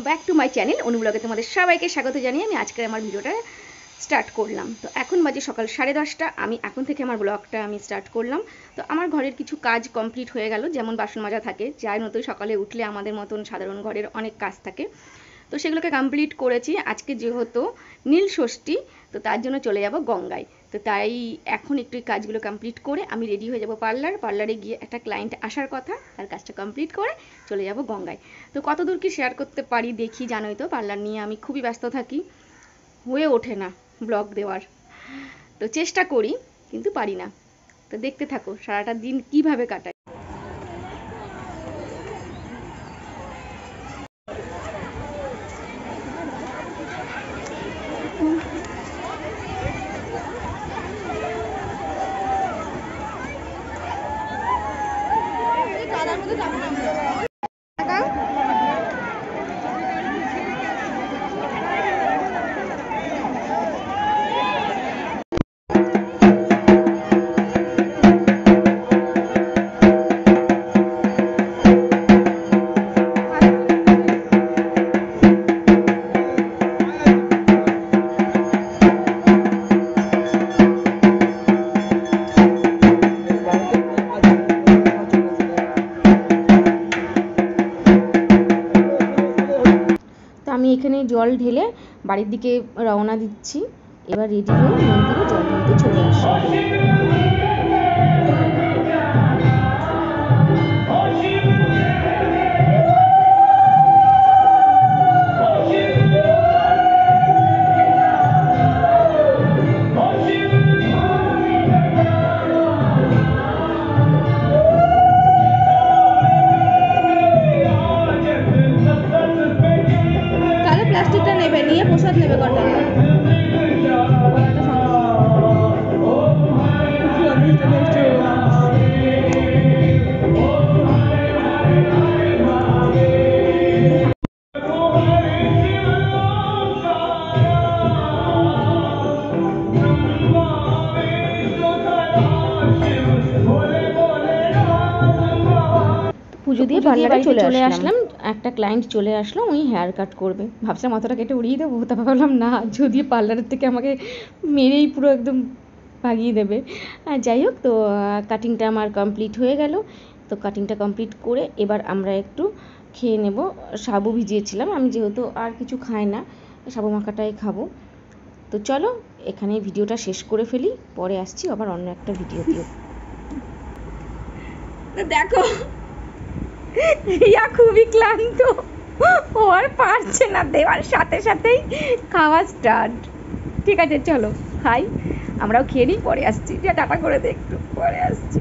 Back to my channel অনুব্লগে তোমাদের সবাইকে স্বাগত জানিয়ে আমি আজকের আমার ভিডিওটা স্টার্ট করলাম। তো এখন বাজে সকাল 10:30। আমি এখন থেকে আমার ব্লগটা আমি স্টার্ট করলাম। তো আমার ঘরের কিছু কাজ কমপ্লিট হয়ে গেল, যেমন বাসন মাজা থাকে, যার মতোই সকালে উঠলে আমাদের মতন সাধারণ ঘরের অনেক কাজ থাকে, তো সেগুলোকে কমপ্লিট করেছি। আজকে যেহেতু নীল ষষ্ঠী, তো তার জন্য চলে যাব গঙ্গায়। তো তাই এখন একটু কাজগুলো কমপ্লিট করে আমি রেডি হয়ে যাব পার্লারে গিয়ে একটা ক্লায়েন্ট আসার কথা, তার কাজটা কমপ্লিট করে চলে যাব গঙ্গায়। তো কতদূর কি শেয়ার করতে পারি দেখি, জানোই তো পার্লার নিয়ে আমি খুবই ব্যস্ত থাকি, হয়ে ওঠে না ব্লগ দেওয়ার। তো চেষ্টা করি কিন্তু পারি না। তো দেখতে থাকো সারাটা দিন কিভাবে কাটাই। আমি এখানে জল ঢেলে বাড়ির দিকে রওনা দিচ্ছি। এবার রেডি হয়ে মন্দিরে জল ঢালতে চলে আসি। প্লাস্টিকটা নেবে, নিয়ে প্রসাদ নেবে কটা। পুজো দিয়ে পার্লারে চলে আসলাম। একটা ক্লায়েন্ট চলে আসলো, উনি হেয়ার কাট করবে। ভাবছিলাম মাথাটা কেটে উড়িয়ে দেবো, তা ভাবলাম না, যদি পার্লারের থেকে আমাকে মেরেই পুরো একদম ভাগিয়ে দেবে। যাই হোক, তো কাটিংটা আমার কমপ্লিট হয়ে গেল। তো কাটিংটা কমপ্লিট করে এবার আমরা একটু খেয়ে নেব। সাবু ভিজিয়েছিলাম আমি, যেহেতু আর কিছু খাই না, সাবু মাখাটাই খাবো। তো চলো এখানে ভিডিওটা শেষ করে ফেলি, পরে আসছি আবার অন্য একটা ভিডিও দিয়ে। দেখো রিয়া খুবই ক্লান্ত, ও আর পারছে না, দেওয়ার সাথে সাথেই খাওয়া স্টার্ট। ঠিক আছে চলো খাই, আমরাও খেয়ে নিই, পরে আসছি। টাটা করে দে, একটু পরে আসছি।